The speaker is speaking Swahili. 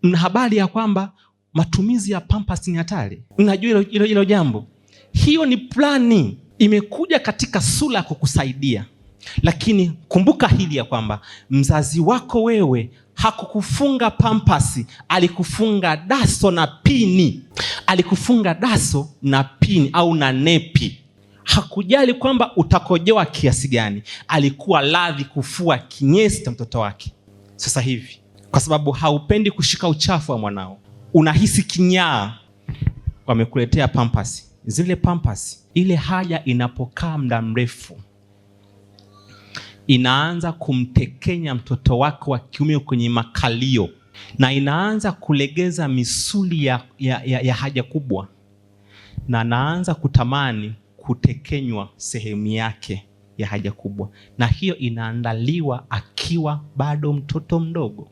mna habari ya kwamba matumizi ya pampers ni hatari? Mnajua hilo jambo? Hiyo ni plani imekuja katika sura ya kukusaidia. Lakini kumbuka hili ya kwamba mzazi wako wewe hakukufunga pampers, alikufunga daso na pini. Alikufunga daso na pini au na nepi. Hakujali kwamba utakojoa kiasi gani. Alikuwa radhi kufua kinyesi cha mtoto wake. Sasa hivi kwa sababu haupendi kushika uchafu wa mwanao, unahisi kinyaa, wamekuletea pampers. Zile pampers, ile haja inapokaa muda mrefu, inaanza kumtekenya mtoto wako wa kiume kwenye makalio, na inaanza kulegeza misuli ya haja kubwa, na anaanza kutamani kutekenywa sehemu yake ya haja kubwa, na hiyo inaandaliwa akiwa bado mtoto mdogo.